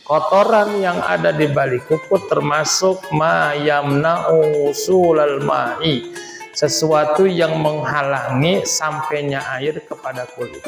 Kotoran yang ada di balik kuku termasuk ma yamna'u usulal ma'i, sesuatu yang menghalangi sampainya air kepada kulit.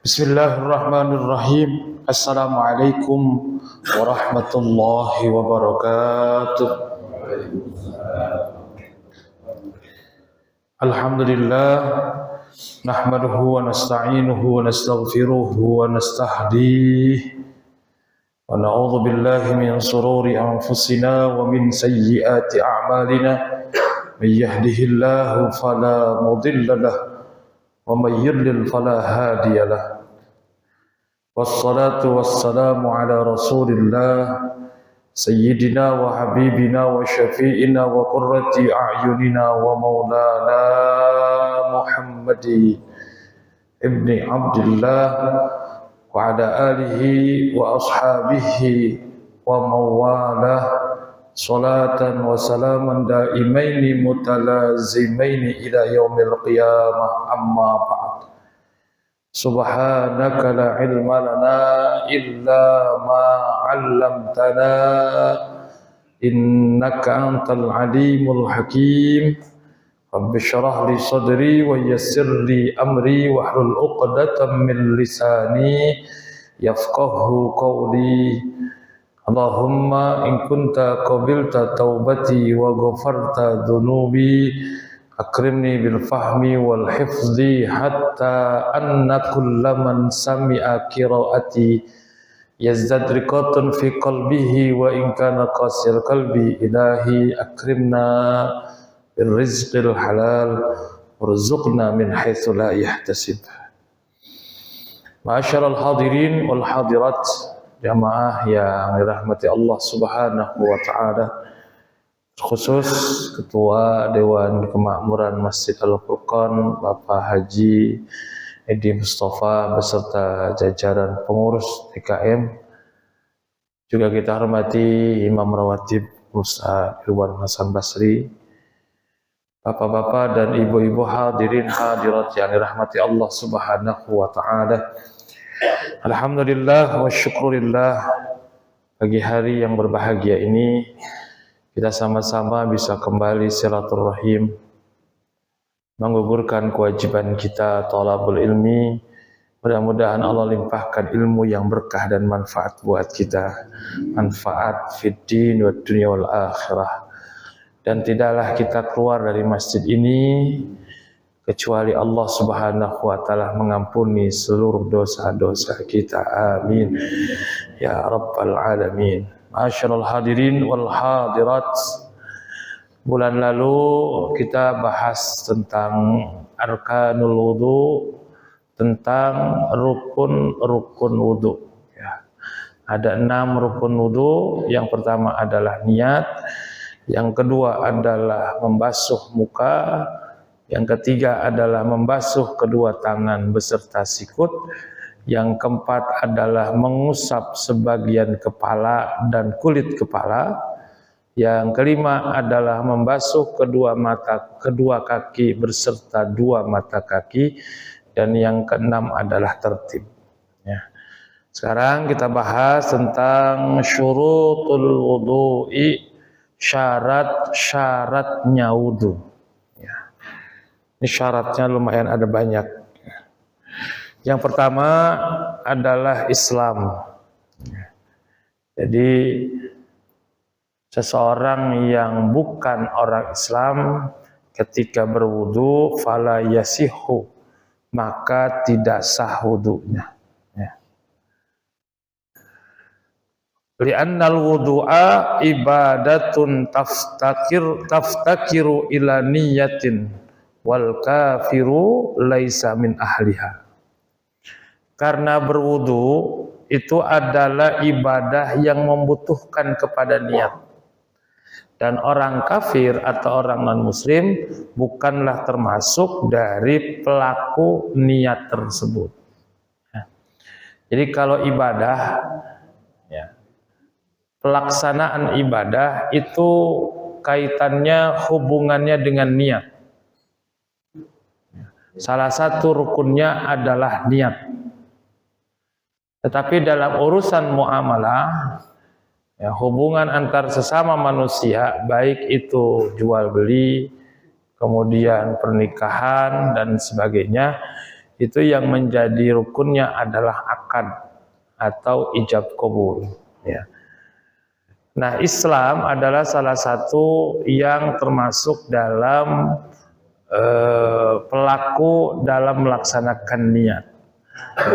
Bismillahirrahmanirrahim. Assalamualaikum warahmatullahi wabarakatuh. Alhamdulillah, nahmaduhu wa nasta'inuhu wa nastaghfiruhu wa nastahdihi wa na'udzu billahi min shururi anfusina wa min sayyiati a'malina. May yahdihillahu fala mudilla lahu wa may yudlil fala hadiya lahu. Wassalatu wassalamu ala rasulillah sayyidina wa habibina wa syafi'ina wa qurrati a'yunina wa maulana Muhammadi ibni Abdullah wa ala alihi wa ashabihi wa mawalah, salatan wa salaman daimaini mutalazimaini ila yaumil qiyamah, amma ba'd. Subhanaka la ilma lana illa ma 'allamtana innaka antal alimul hakim. Rabbi shrah li sadri wa yassir li amri wahlul 'uqdatam min lisani yafqahu qawli. Allahumma in kunta qabilta taubati wa ghafarta dhunubi akrimni bil fahmi wal hifzi hatta anna kullaman sami'a qiraati yazdad riqatan fi qalbihi wa in kana qasil qalbi. Ilahi akrimna bil rizqil halal warzuqna min haitsu la yahtasib. Ma'asyiral hadirin wal hadirat, jamaah yang dirahmati Allah Subhanahu wa taala, khusus Ketua Dewan Kemakmuran Masjid Al-Furqan Bapak Haji Edi Mustafa beserta jajaran pengurus TKM, juga kita hormati Imam Rawatib Musa Irwan Hasan Basri, bapak-bapak dan ibu-ibu hadirin hadirat yang dirahmati Allah Subhanahu wa taala. Alhamdulillah wa syukurillah, pagi hari yang berbahagia ini kita sama-sama bisa kembali silaturahim, menggugurkan kewajiban kita thalabul ilmi. Mudah-mudahan Allah limpahkan ilmu yang berkah dan manfaat buat kita, manfaat fid din wa dunya wal akhirah. Dan tidaklah kita keluar dari masjid ini kecuali Allah Subhanahu wa taala mengampuni seluruh dosa-dosa kita. Amin ya rabbal alamin. Ma'asyiral hadirin wal hadirat, bulan lalu kita bahas tentang arkanul wudu, tentang rukun-rukun wudu. Ya. Ada 6 rukun wudu. Yang pertama adalah niat, yang kedua adalah membasuh muka, yang ketiga adalah membasuh kedua tangan beserta sikut, yang keempat adalah mengusap sebagian kepala dan kulit kepala, yang kelima adalah membasuh kedua kaki beserta 2 mata kaki, dan yang keenam adalah tertib. Ya. Sekarang kita bahas tentang syurutul wudu'i, syarat-syaratnya wudu. Ya. Ini syaratnya lumayan ada banyak. Yang pertama adalah Islam. Jadi seseorang yang bukan orang Islam ketika berwudu fala yasihu maka tidak sah wudunya. Ya. Li'annal wudu'a ibadatun taftakiru ila niyatin wal kafiru laisa min ahliha. Karena berwudu itu adalah ibadah yang membutuhkan kepada niat. Dan orang kafir atau orang non-muslim bukanlah termasuk dari pelaku niat tersebut. Jadi kalau ibadah, ya, pelaksanaan ibadah itu kaitannya, hubungannya dengan niat. Salah satu rukunnya adalah niat. Tetapi dalam urusan muamalah, ya, hubungan antar sesama manusia, baik itu jual beli, kemudian pernikahan dan sebagainya, itu yang menjadi rukunnya adalah akad atau ijab qabul. Ya. Nah, Islam adalah salah satu yang termasuk dalam pelaku dalam melaksanakan niat.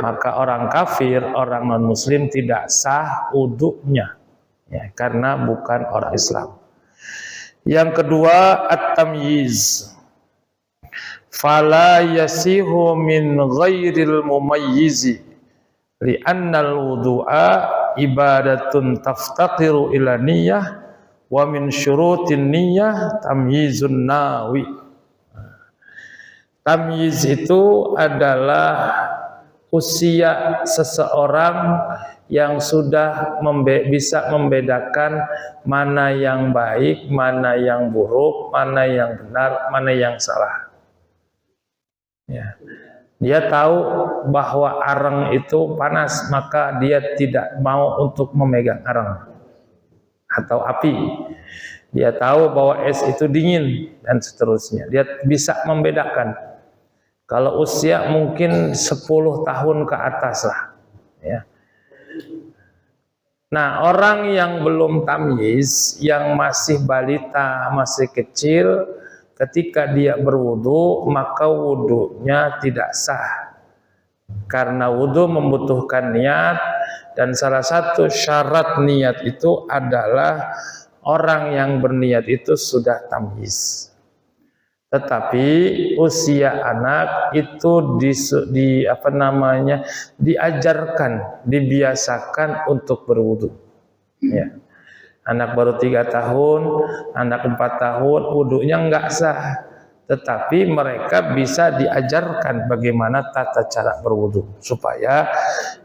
Maka orang kafir, orang non-muslim tidak sah wudunya, ya, karena bukan orang Islam. Yang kedua, at-tamyiz. Fala yasihu min ghairil mumayyizi li'annal wudu'a ibadatun taftaqiru ila niyyah wa min syurutin niyyah tamyizun nawi. Tamyiz itu adalah usia seseorang yang sudah bisa membedakan mana yang baik, mana yang buruk, mana yang benar, mana yang salah. Ya. Dia tahu bahwa arang itu panas, maka dia tidak mau untuk memegang arang atau api. Dia tahu bahwa es itu dingin dan seterusnya. Dia bisa membedakan. Kalau usia mungkin 10 tahun ke atas lah, ya. Nah, orang yang belum tamyiz, yang masih balita, masih kecil, ketika dia berwudu, maka wudunya tidak sah. Karena wudu membutuhkan niat, dan salah satu syarat niat itu adalah orang yang berniat itu sudah tamyiz. Tetapi usia anak itu diajarkan, dibiasakan untuk berwudu. Ya. Anak baru 3 tahun, anak 4 tahun, wudunya enggak sah. Tetapi mereka bisa diajarkan bagaimana tata cara berwudu, supaya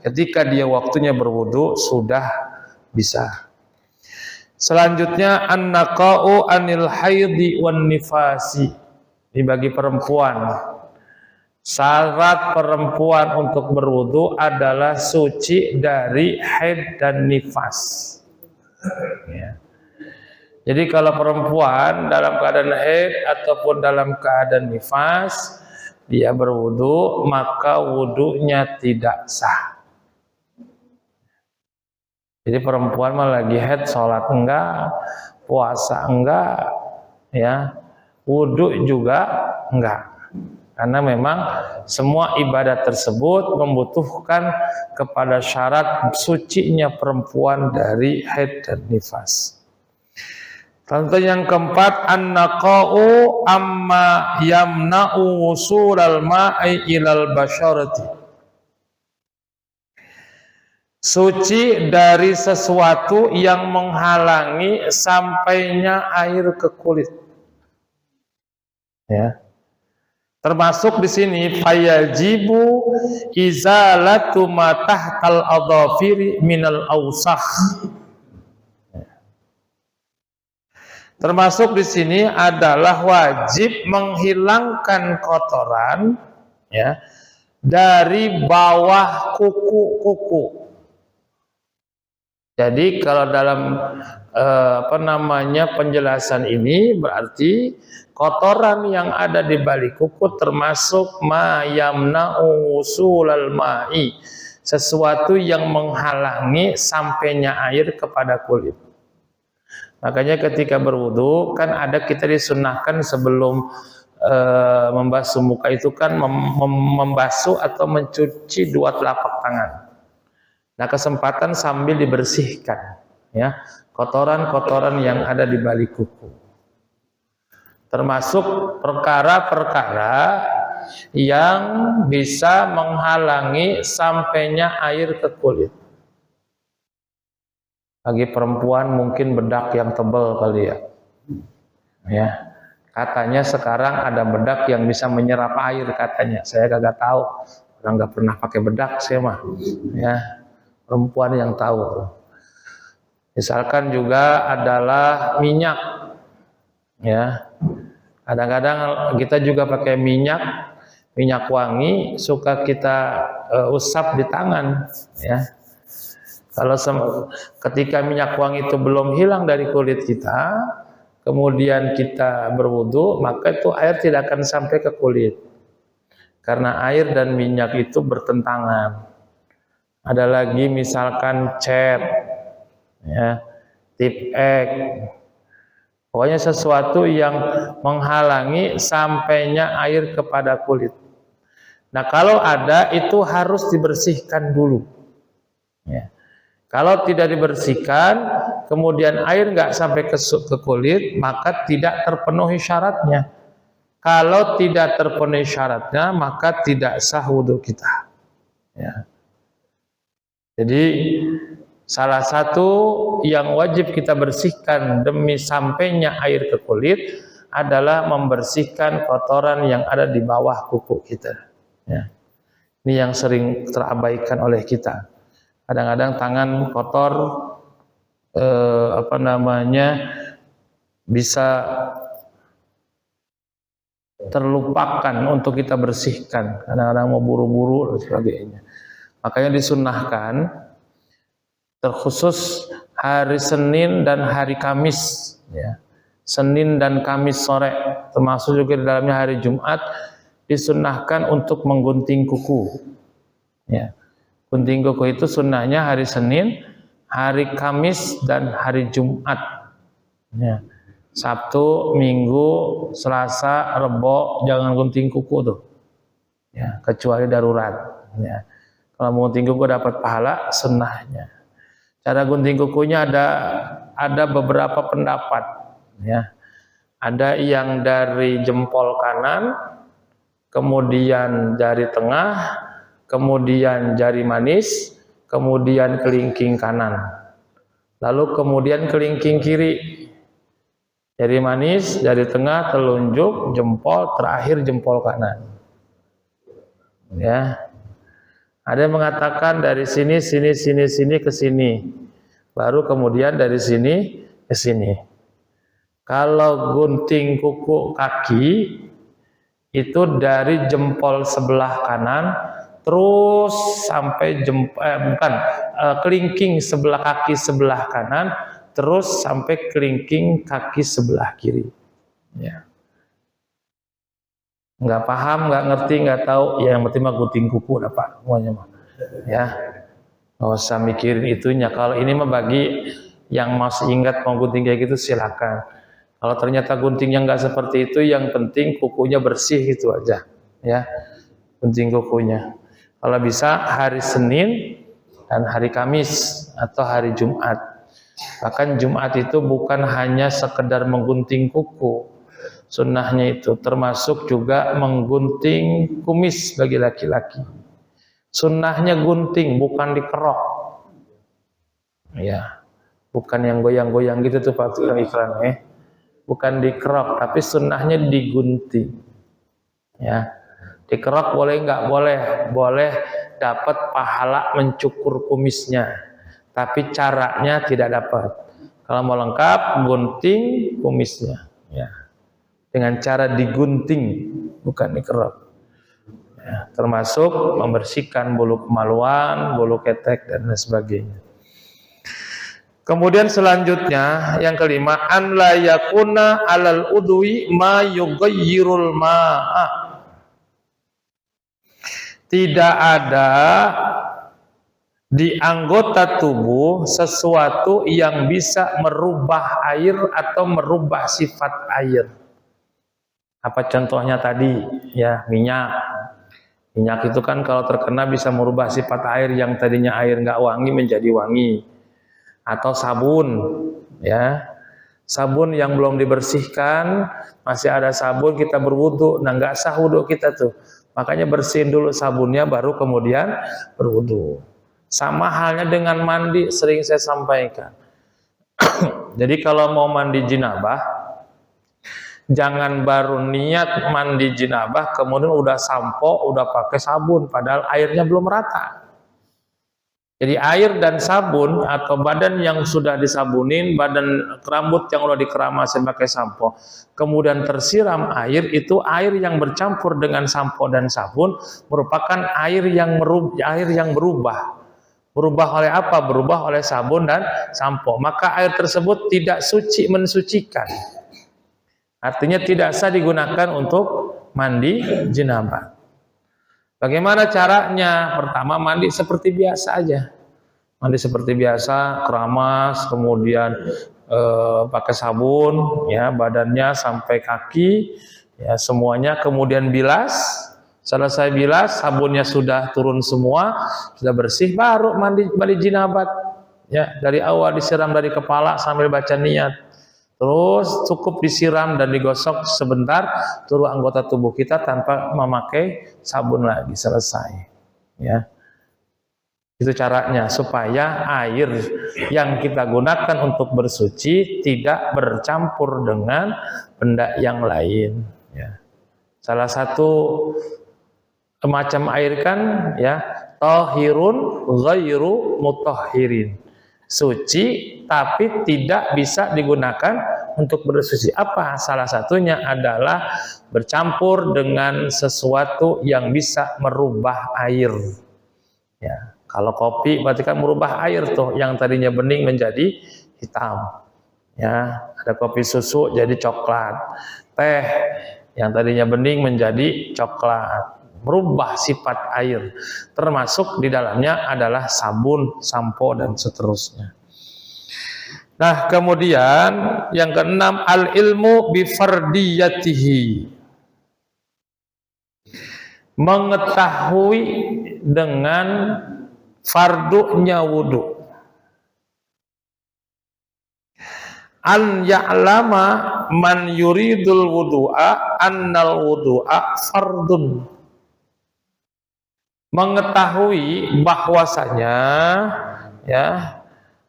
ketika dia waktunya berwudu sudah bisa. Selanjutnya, an-naqa'u anil haidhi wan nifasi. Ini bagi perempuan. Syarat perempuan untuk berwudu adalah suci dari haid dan nifas. Ya. Jadi kalau perempuan dalam keadaan haid ataupun dalam keadaan nifas, dia berwudu, maka wudunya tidak sah. Jadi perempuan mah lagi haid, sholat enggak, puasa enggak, ya, wudu juga enggak. Karena memang semua ibadah tersebut membutuhkan kepada syarat sucinya perempuan dari haid dan nifas. Contoh yang keempat, an-naqa'u amma yamna'u wusulal ma'i ilal basyarati. Suci dari sesuatu yang menghalangi sampainya air ke kulit. Ya. Termasuk di sini fayajibu izalatu ma tahtal adhafiri minal awsakh. Termasuk di sini adalah wajib menghilangkan kotoran, ya, dari bawah kuku-kuku. Jadi kalau dalam penjelasan ini berarti kotoran yang ada di balik kuku termasuk ma yamna'u wusulal ma'i, sesuatu yang menghalangi sampainya air kepada kulit. Makanya ketika berwudu kan ada kita disunahkan sebelum membasuh muka itu kan membasuh atau mencuci dua telapak tangan. Nah, kesempatan sambil dibersihkan ya kotoran-kotoran yang ada di balik kuku. Termasuk perkara-perkara yang bisa menghalangi sampainya air ke kulit. Bagi perempuan mungkin bedak yang tebal kali ya. Ya. Katanya sekarang ada bedak yang bisa menyerap air katanya. Saya kagak tahu. Orang nggak pernah pakai bedak saya mah. Ya. Perempuan yang tahu. Misalkan juga adalah minyak. Ya. Kadang-kadang kita juga pakai minyak wangi, suka kita usap di tangan. Ya. Kalau ketika minyak wangi itu belum hilang dari kulit kita, kemudian kita berwudu, maka itu air tidak akan sampai ke kulit. Karena air dan minyak itu bertentangan. Ada lagi misalkan cat, ya, tip X, pokoknya sesuatu yang menghalangi sampainya air kepada kulit. Nah, kalau ada itu harus dibersihkan dulu. Ya. Kalau tidak dibersihkan, kemudian air nggak sampai ke kulit, maka tidak terpenuhi syaratnya. Kalau tidak terpenuhi syaratnya, maka tidak sah wudhu kita. Ya. Jadi salah satu yang wajib kita bersihkan demi sampainya air ke kulit adalah membersihkan kotoran yang ada di bawah kuku kita. Ya. Ini yang sering terabaikan oleh kita. Kadang-kadang tangan kotor, bisa terlupakan untuk kita bersihkan. Kadang-kadang mau buru-buru dan sebagainya. Makanya disunnahkan, terkhusus hari Senin dan hari Kamis, ya. Senin dan Kamis sore, termasuk juga di dalamnya hari Jumat, disunnahkan untuk menggunting kuku. Ya. Gunting kuku itu sunnahnya hari Senin, hari Kamis, dan hari Jumat. Ya. Sabtu, Minggu, Selasa, Rebo jangan gunting kuku tuh. Ya, kecuali darurat. Ya. Kalau mau gunting kuku dapat pahala, sunnahnya. Cara gunting kukunya ada beberapa pendapat. Ya. Ada yang dari jempol kanan, kemudian jari tengah, kemudian jari manis, kemudian kelingking kanan, lalu kemudian kelingking kiri, jari manis, jari tengah, telunjuk, jempol, terakhir jempol kanan. Ya, ada yang mengatakan dari sini ke sini, baru kemudian dari sini ke sini. Kalau gunting kuku kaki itu dari jempol sebelah kanan terus sampai kelingking sebelah kaki sebelah kanan terus sampai kelingking kaki sebelah kiri. Ya. Nggak paham, nggak ngerti, nggak tahu, ya yang penting mah gunting kuku dapat semuanya mah. Ya, nggak usah mikirin itunya. Kalau ini mah bagi yang masih ingat mau gunting kayak gitu silakan. Kalau ternyata guntingnya nggak seperti itu, yang penting kukunya bersih itu aja. Ya, gunting kukunya. Kalau bisa hari Senin dan hari Kamis atau hari Jumat. Bahkan Jumat itu bukan hanya sekedar menggunting kuku. Sunnahnya itu termasuk juga menggunting kumis bagi laki-laki. Sunnahnya gunting, bukan dikerok. Ya, bukan yang goyang-goyang gitu tuh Pak yang iklan. Bukan dikerok, tapi sunnahnya digunting. Ya. Dikerok boleh nggak? Boleh. Boleh dapat pahala mencukur kumisnya. Tapi caranya tidak dapat. Kalau mau lengkap, gunting kumisnya. Ya. Dengan cara digunting, bukan dikerok. Ya. Termasuk membersihkan bulu kemaluan, bulu ketek, dan lain sebagainya. Kemudian selanjutnya, yang kelima, an la yakuna alal udwi ma yughayyirul ma'a. Tidak ada di anggota tubuh sesuatu yang bisa merubah air atau merubah sifat air. Apa contohnya tadi? Ya, minyak. Minyak itu kan kalau terkena bisa merubah sifat air yang tadinya air nggak wangi menjadi wangi. Atau sabun, ya. Sabun yang belum dibersihkan, masih ada sabun kita berwudu, nah nggak sah wudu kita tuh. Makanya bersihin dulu sabunnya baru kemudian berwudu. Sama halnya dengan mandi, sering saya sampaikan. Jadi kalau mau mandi jinabah, jangan baru niat mandi jinabah kemudian udah sampo, udah pakai sabun padahal airnya belum rata. Jadi air dan sabun atau badan yang sudah disabunin, badan rambut yang udah dikeramasin pakai sampo, kemudian tersiram air, itu air yang bercampur dengan sampo dan sabun merupakan air yang berubah. Berubah oleh apa? Berubah oleh sabun dan sampo. Maka air tersebut tidak suci mensucikan. Artinya tidak sah digunakan untuk mandi janabah. Bagaimana caranya? Pertama mandi seperti biasa aja. Mandi seperti biasa, keramas, kemudian pakai sabun, ya badannya sampai kaki, ya semuanya, kemudian bilas. Selesai bilas, sabunnya sudah turun semua, sudah bersih, baru mandi jinabat. Ya, dari awal disiram dari kepala sambil baca niat. Terus cukup disiram dan digosok sebentar seluruh anggota tubuh kita tanpa memakai sabun lagi, selesai. Ya, itu caranya supaya air yang kita gunakan untuk bersuci tidak bercampur dengan benda yang lain. Ya. Salah satu macam air kan ya tahirun ghairu mutahhirin. Suci tapi tidak bisa digunakan untuk bersuci. Apa? Salah satunya adalah bercampur dengan sesuatu yang bisa merubah air. Ya, kalau kopi berarti kan merubah air tuh, yang tadinya bening menjadi hitam. Ya, ada kopi susu jadi coklat. Teh yang tadinya bening menjadi coklat. Merubah sifat air, termasuk di dalamnya adalah sabun, sampo dan seterusnya. Nah, kemudian yang keenam, al ilmu bi fardiyatihi, mengetahui dengan fardunya wudu. An ya'lama man yuridul wudu'a annal wudu'a fardun. Mengetahui bahwasanya ya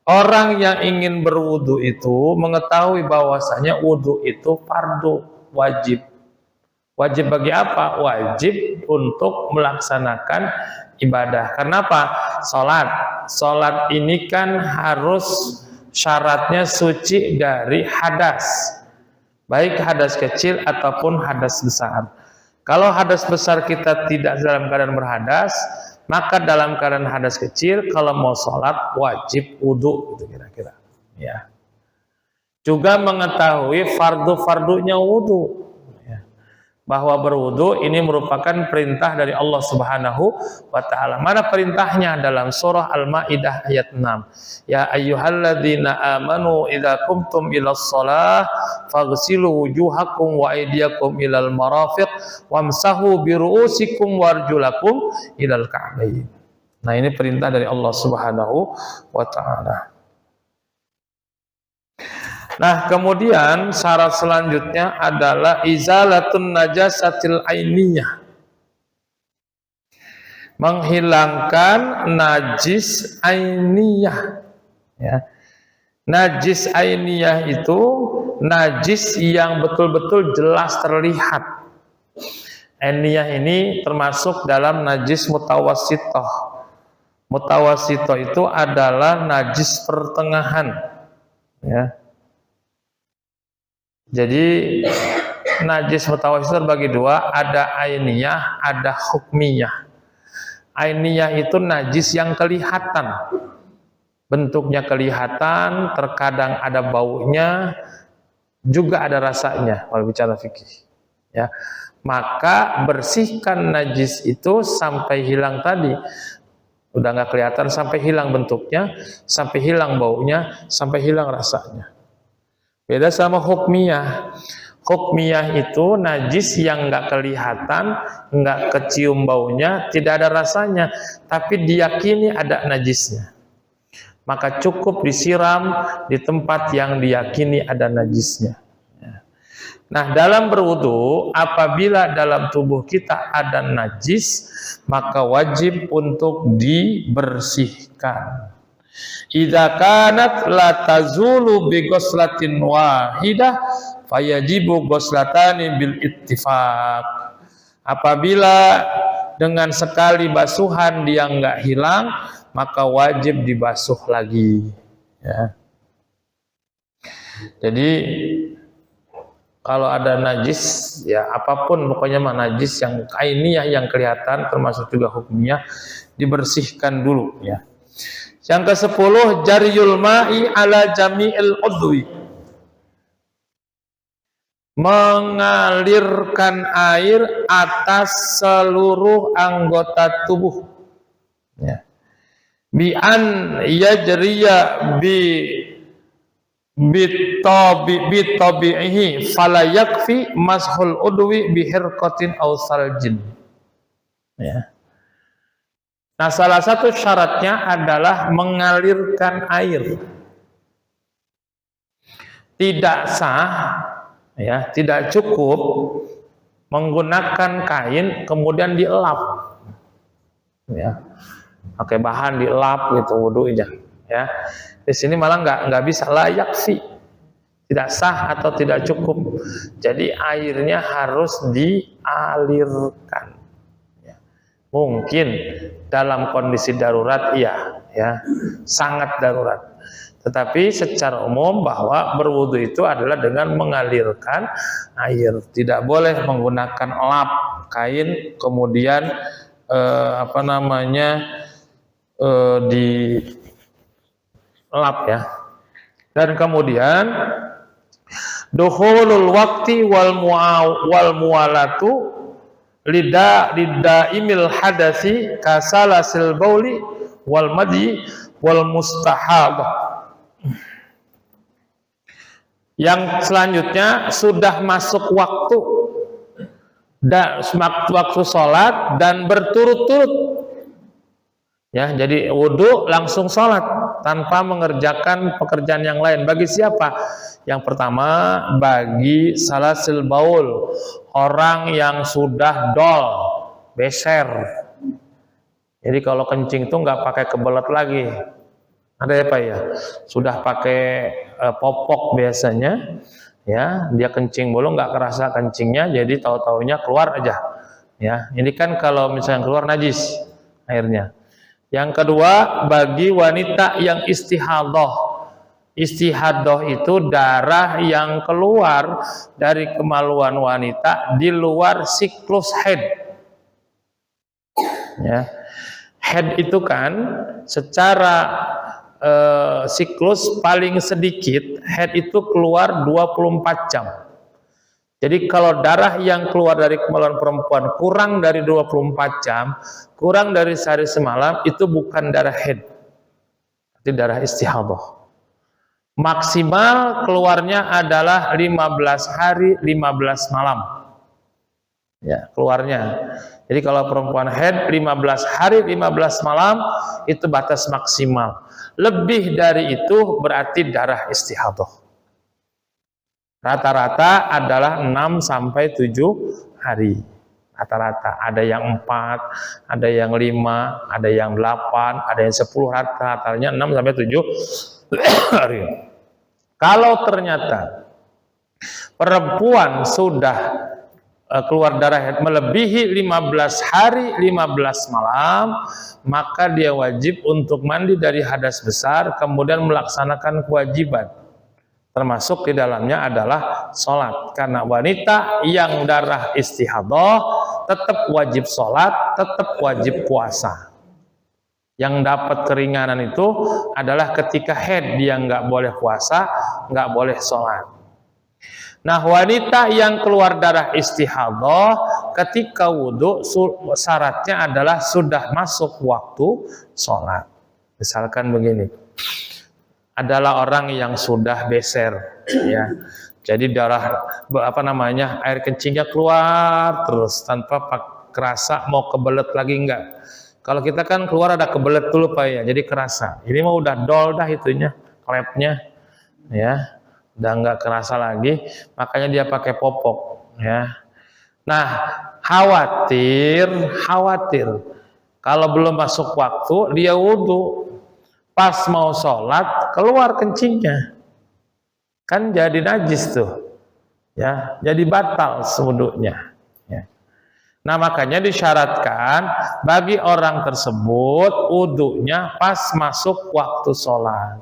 orang yang ingin berwudu itu mengetahui bahwasanya wudu itu fardu, wajib. Wajib bagi apa? Wajib untuk melaksanakan ibadah. Kenapa? Salat. Salat ini kan harus syaratnya suci dari hadas. Baik hadas kecil ataupun hadas besar. Kalau hadas besar kita tidak dalam keadaan berhadas, maka dalam keadaan hadas kecil kalau mau sholat wajib wudu, gitu kira-kira. Ya. Juga mengetahui fardu-fardunya wudu, ya. Bahwa berwudu ini merupakan perintah dari Allah Subhanahu wa Ta'ala. Mana perintahnya? Dalam surah Al-Maidah ayat 6. Ya ayyuhalladzina amanu idza qumtum ilas shalah faghsilu wujuhakum wa aydiyakum ilal marafiq wamsahu bi ru'usikum warjulakum ilal ka'bayn. Nah, ini perintah dari Allah Subhanahu wa Ta'ala. Nah, kemudian syarat selanjutnya adalah izalatun najasatil ainiyah, menghilangkan najis ainiyah. Ya. Najis ainiyah itu najis yang betul-betul jelas terlihat. Ainiyah ini termasuk dalam najis mutawassithah. Mutawassithah itu adalah najis pertengahan. Ya. Jadi najis mutawassithah terbagi dua, ada ainiyah, ada hukmiyah. Ainiyah itu najis yang kelihatan, bentuknya kelihatan, terkadang ada baunya, juga ada rasanya kalau bicara fikih. Ya, maka bersihkan najis itu sampai hilang tadi, udah nggak kelihatan, sampai hilang bentuknya, sampai hilang baunya, sampai hilang rasanya. Beda sama hukmiyah. Hukmiyah itu najis yang nggak kelihatan, nggak kecium baunya, tidak ada rasanya, tapi diyakini ada najisnya. Maka cukup disiram di tempat yang diyakini ada najisnya. Nah, dalam berwudu, apabila dalam tubuh kita ada najis, maka wajib untuk dibersihkan. Idza kanat la tazulu bi ghuslatin wahidah fayajibu ghuslatani bil ittifaq. Apabila dengan sekali basuhan dia enggak hilang, maka wajib dibasuh lagi, ya. Jadi kalau ada najis, ya apapun pokoknya mah najis yang ainiyah yang kelihatan termasuk juga hukmiyah dibersihkan dulu, ya. Yang ke-10 jariyul ma'i ala jami'il udwi. Mengalirkan air atas seluruh anggota tubuh, ya. Bi an yajriya bitabi'ihi fala yakfi mashul udwi bihirqatin aw saljin, ya. Nah, salah satu syaratnya adalah mengalirkan air. Tidak sah, ya, tidak cukup menggunakan kain kemudian dielap, ya. Pakai bahan dielap gitu wudunya, ya. Di sini malah nggak bisa, layak sih, tidak sah atau tidak cukup. Jadi airnya harus dialirkan. Ya. Mungkin dalam kondisi darurat, iya, ya, sangat darurat. Tetapi secara umum bahwa berwudu itu adalah dengan mengalirkan air. Tidak boleh menggunakan lap kain kemudian di lap, ya. Dan kemudian dukhulul waqti wal muwalatu lidaimil hadasi kasalasil bauli wal madi wal mustahabah. Yang selanjutnya sudah masuk waktu dan waktu sholat dan berturut-turut, ya. Jadi wudhu langsung sholat tanpa mengerjakan pekerjaan yang lain. Bagi siapa? Yang pertama, bagi salasil baul, orang yang sudah dol, beser. Jadi kalau kencing itu nggak pakai kebelet lagi. Ada apa ya? Sudah pakai popok biasanya, ya. Dia kencing mulu nggak kerasa kencingnya, jadi tahu-taunya keluar aja, ya. Ini kan kalau misalnya keluar najis airnya. Yang kedua, bagi wanita yang istihadah. Istihadah itu darah yang keluar dari kemaluan wanita di luar siklus haid, ya. Haid itu kan secara siklus paling sedikit haid itu keluar 24 jam. Jadi kalau darah yang keluar dari kemaluan perempuan kurang dari 24 jam, kurang dari sehari semalam, itu bukan darah haid, itu darah istihadah. Maksimal keluarnya adalah 15 hari 15 malam, ya, keluarnya. Jadi kalau perempuan haid 15 hari 15 malam itu batas maksimal. Lebih dari itu berarti darah istihadah. Rata-rata adalah 6 sampai 7 hari. Rata-rata, ada yang 4, ada yang 5, ada yang 8, ada yang 10, rata-ratanya 6 sampai 7 hari. Kalau ternyata perempuan sudah keluar darah melebihi 15 hari 15 malam, maka dia wajib untuk mandi dari hadas besar kemudian melaksanakan kewajiban, termasuk di dalamnya adalah sholat. Karena wanita yang darah istihadah tetap wajib sholat, tetap wajib puasa. Yang dapat keringanan itu adalah ketika haid, dia nggak boleh puasa, nggak boleh sholat. Nah, wanita yang keluar darah istihadah ketika wudhu syaratnya adalah sudah masuk waktu sholat. Misalkan begini, adalah orang yang sudah beser, ya, Jadi darah air kencingnya keluar terus tanpa kerasa mau kebelet lagi enggak. Kalau kita kan keluar ada kebelet dulu Pak ya, jadi kerasa. Ini mah udah dol dah itunya, klepnya ya. Udah enggak kerasa lagi, makanya dia pakai popok ya. Nah, khawatir kalau belum masuk waktu dia wudhu, pas mau sholat keluar kencingnya, kan jadi najis tuh ya, jadi batal wudhunya ya. Nah makanya disyaratkan bagi orang tersebut wudhunya pas masuk waktu sholat,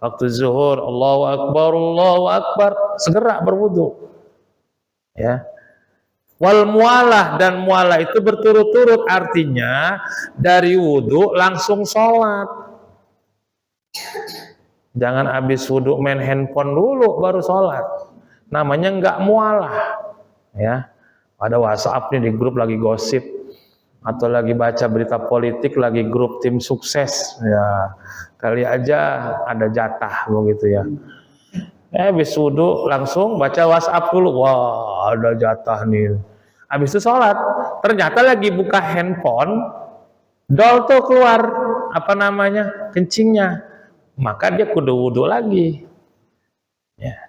waktu zuhur, Allahu Akbar, segera berwudhu ya. Wal mualah, dan mualah itu berturut-turut, artinya dari wudhu langsung sholat. Jangan habis wudhu main handphone dulu baru sholat, namanya nggak mualah ya. Ada WhatsApp nih di grup lagi gosip atau lagi baca berita politik, lagi grup tim sukses ya, kali aja ada jatah begitu ya. Habis wudhu langsung baca WhatsApp dulu, wah ada jatah nih. Habis itu sholat, ternyata lagi buka handphone, dol tuh keluar kencingnya, maka dia kudu wudhu lagi ya.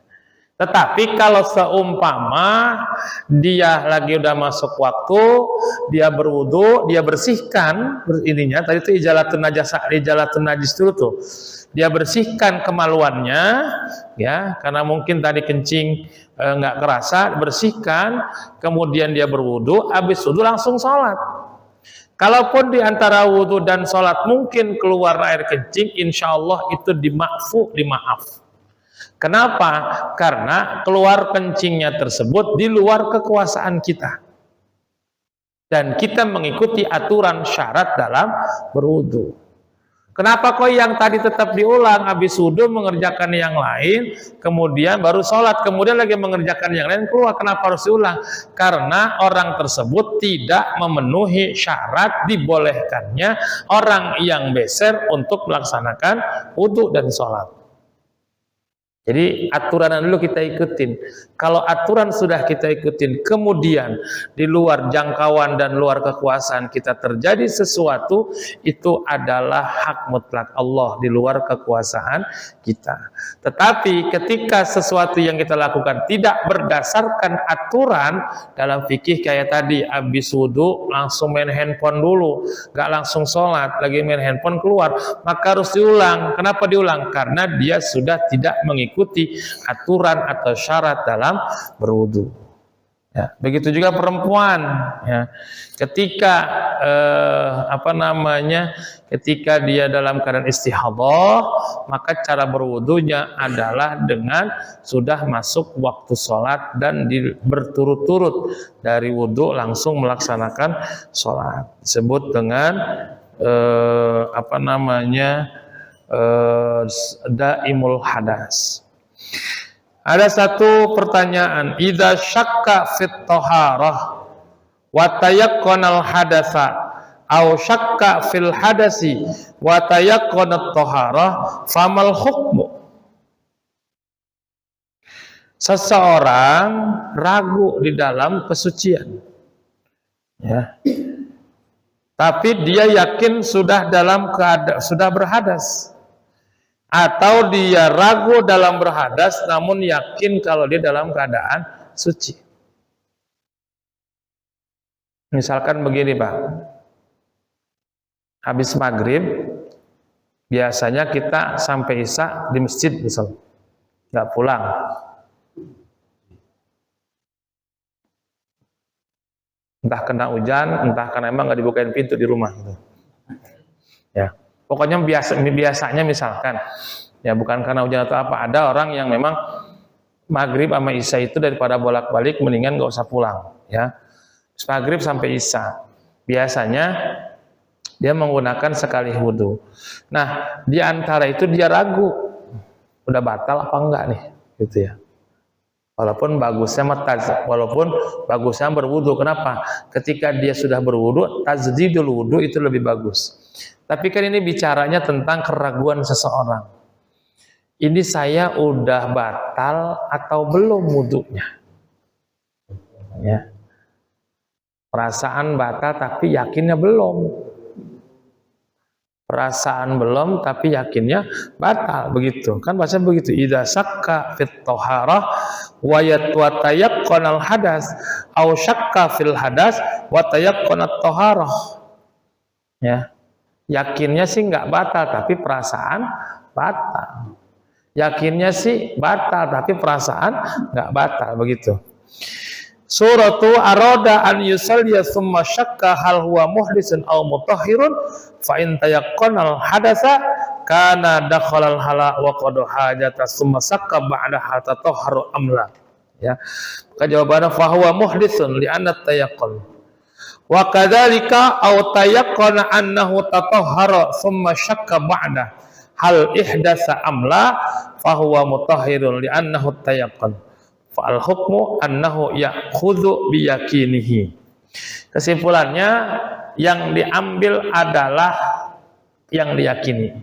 Tetapi kalau seumpama dia lagi udah masuk waktu, dia berwudhu, dia bersihkan ininya, tadi itu ijalatun najis dulu tuh, dia bersihkan kemaluannya ya, karena mungkin tadi kencing nggak kerasa, bersihkan, kemudian dia berwudhu, habis wudhu langsung sholat. Kalaupun di antara wudhu dan sholat mungkin keluar air kencing, insya Allah itu dimaaf. Kenapa? Karena keluar kencingnya tersebut di luar kekuasaan kita, dan kita mengikuti aturan syarat dalam berwudhu. Kenapa kok yang tadi tetap diulang, habis wudhu mengerjakan yang lain, kemudian baru sholat, kemudian lagi mengerjakan yang lain keluar? Kenapa harus diulang? Karena orang tersebut tidak memenuhi syarat dibolehkannya orang yang beser untuk melaksanakan wudhu dan sholat. Jadi aturan dulu kita ikutin. Kalau aturan sudah kita ikutin, kemudian di luar jangkauan dan luar kekuasaan kita terjadi sesuatu, itu adalah hak mutlak Allah, di luar kekuasaan kita. Tetapi ketika sesuatu yang kita lakukan tidak berdasarkan aturan dalam fikih, kayak tadi habis wudhu langsung main handphone dulu, gak langsung sholat, lagi main handphone keluar, maka harus diulang. Kenapa diulang? Karena dia sudah tidak mengikuti aturan atau syarat dalam berwudu ya. Begitu juga perempuan ya, ketika ketika dia dalam keadaan istihadah, maka cara berwudunya adalah dengan sudah masuk waktu sholat dan berturut-turut dari wudu langsung melaksanakan sholat, disebut dengan daimul hadas. Ada satu pertanyaan, idza syakka fit thaharah wa tayaqqanal hadatsa aw syakka fil hadasi wa tayaqqanat thaharah famal hukmu. Seseorang ragu di dalam kesucian ya, tapi dia yakin sudah sudah berhadas, atau dia ragu dalam berhadas namun yakin kalau dia dalam keadaan suci. Misalkan begini Pak, habis maghrib biasanya kita sampai isya di masjid, misal nggak pulang. Entah kena hujan, entah karena emang nggak dibukain pintu di rumah gitu. Ya. Pokoknya biasanya misalkan, ya bukan karena hujan atau apa, ada orang yang memang maghrib sama isya itu daripada bolak-balik mendingan gak usah pulang ya. Maghrib sampai isya biasanya dia menggunakan sekali wudhu. Nah di antara itu dia ragu udah batal apa enggak nih gitu ya. Walaupun bagusnya berwudhu. Kenapa? Ketika dia sudah berwudhu, tajdidul wudhu itu lebih bagus. Tapi kan ini bicaranya tentang keraguan seseorang. ini saya udah batal atau belum wudunya. Ya. Perasaan batal tapi yakinnya belum. Perasaan belum tapi yakinnya batal, begitu kan bahasa begitu. Idza syakka fit thaharah wa tayaqqana al hadas aw syakka fil hadas wa tayaqqana at thaharah. Ya. Yakinnya sih nggak batal tapi perasaan batal. Yakinnya sih batal tapi perasaan nggak batal, begitu. Suratu arada an yusalliya thumma syakka hal huwa muhdisun aw mutahhirun fa in tayaqqana hadasa kana dakhala al hala wa qad hajata thumma syakka ba'da hal tatahharu amla. Ya. Maka jawabannya fa huwa muhdisun li anna tayaqqun. Wa kadzalika aw tayaqqana annahu tatahhara thumma syakka ba'da hal ihdasa amla fa huwa mutahhirun li annahu tayaqqun. Fa'al hukmu annahu ya'khudhu biyakinihi. Kesimpulannya yang diambil adalah yang diyakini.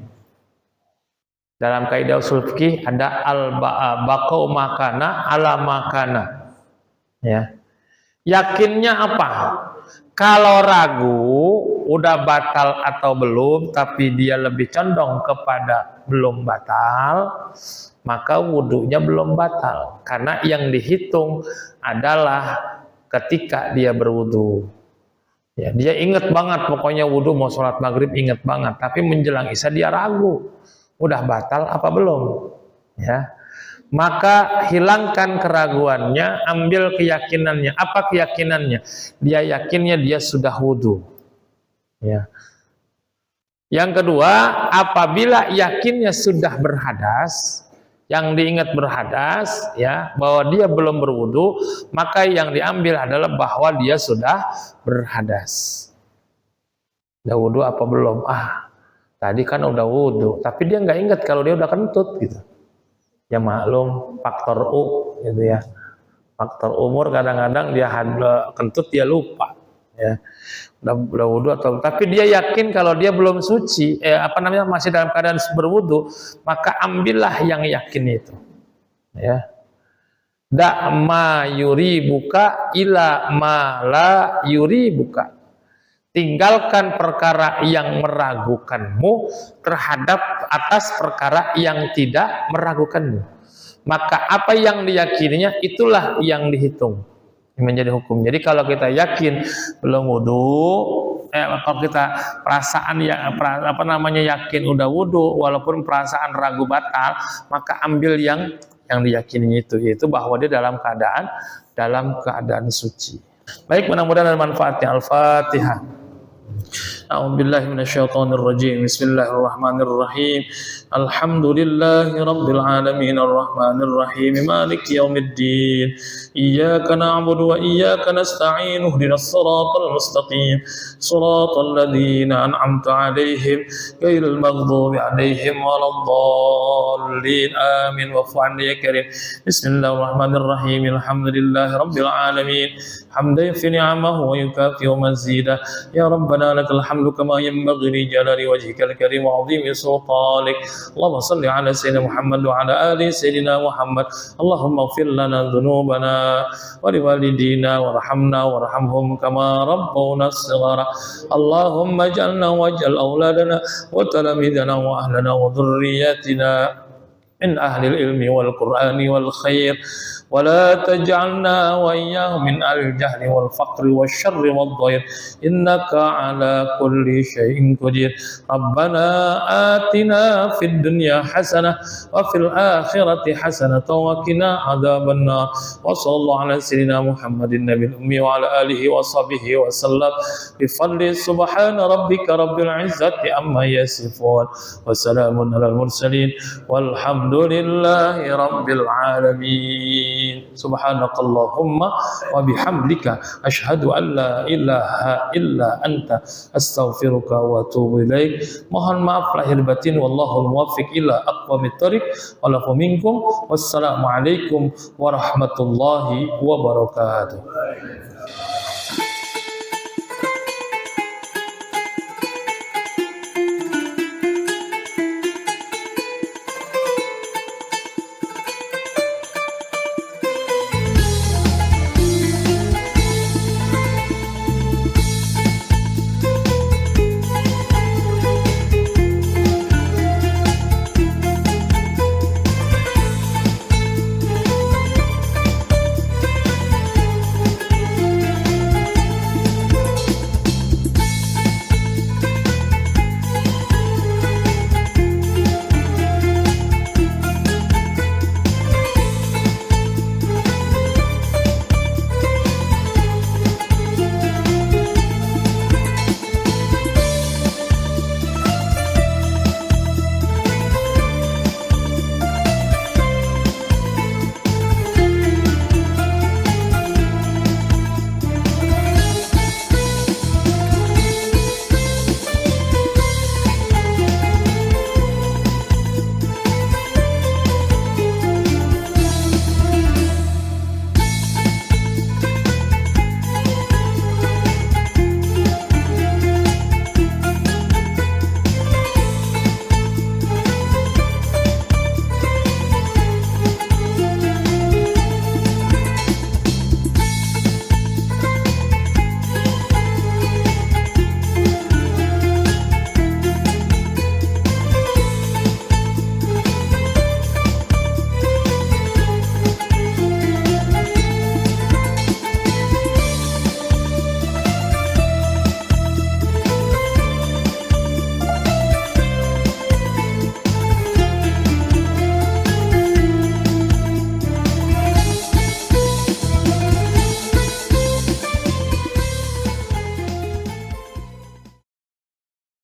Dalam kaidah usul fikih ada al-baqau makana ala makana. Ya. Yakinnya apa? Kalau ragu udah batal atau belum tapi dia lebih condong kepada belum batal, maka wudhunya belum batal, karena yang dihitung adalah ketika dia berwudhu. Ya, dia ingat banget pokoknya wudhu mau sholat maghrib ingat banget, tapi menjelang isya dia ragu, udah batal apa belum? Ya, maka hilangkan keraguannya, ambil keyakinannya. Apa keyakinannya? Dia yakinnya dia sudah wudhu. Ya. Yang kedua, apabila yakinnya sudah berhadas, yang diingat berhadas, ya, bahwa dia belum berwudu, maka yang diambil adalah bahwa dia sudah berhadas. Udah wudu apa belum? Tadi kan udah wudu, tapi dia nggak ingat kalau dia udah kentut, gitu. Ya maklum, faktor U, gitu ya. Faktor umur kadang-kadang dia kentut dia lupa, ya. Udah wudu atau tapi dia yakin kalau dia belum suci, masih dalam keadaan berwudu, maka ambillah yang yakin itu. Ya. Da ma yuri buka ila ma la yuri buka. Tinggalkan perkara yang meragukanmu terhadap atas perkara yang tidak meragukanmu. Maka apa yang diyakininya itulah yang dihitung menjadi hukum. Jadi kalau kita yakin belum wudu, kalau kita perasaan yakin udah wudu walaupun perasaan ragu batal, maka ambil yang diyakini itu, yaitu bahwa dia dalam keadaan suci. Baik, mudah-mudahan ada manfaatnya. Al-Fatihah. A'udzubillahi minasyaitonir rajim. Bismillahirrahmanirrahim. Alhamdulillahi rabbil alamin arrahmanir rahim maliki yaumiddin. Iyyaka na'budu wa iyyaka nasta'in ihdinas siratal mustaqim. Shiratal ladzina an'amta 'alaihim ghairil maghdubi 'alaihim waladdallin. Amin. Wa'fu 'anna ya karim. Bismillahirrahmanirrahim. Alhamdulillahi rabbil alamin. Hamdan fi ni'amahu wa yukafi'u mazidah. Ya Rabbana lakal hamdu kama yanbaghi li jalali wajhikal karim wa 'azimi sultanik. Allahumma shalli ala sayyidina Muhammad wa ala ali sayyidina Muhammad. Allahumma ighfir lana dhunubana wa liwalidina warhamna warhamhum kama rabbawna shighara. Allahumma ij'alna waj'al auladana wa talamidana wa ahlana wa dhurriyyatina min ahlil ilmi wal qur'ani wal khair. ولا تجعلنا وإياهم من أهل الجهل والفقر والشر والضير إنك على كل شيء قدير. ربنا آتنا في الدنيا حسنة وفي الآخرة حسنة وقنا عذاب النار. وصلى الله على سيدنا محمد النبي الأمي وعلى آله وصحبه وسلم بفضل سبحان ربك رب العزة عما يصفون وسلام على المرسلين والحمد لله رب العالمين. Subhanakallahumma wa bihamdika asyhadu an la ilaha illa anta astaghfiruka wa atubu ilaik. Mohon maaf lahir batin, wallahul muwaffiq ila aqwamit thoriq. Walafu minkum. Wassalamualaikum warahmatullahi wabarakatuh.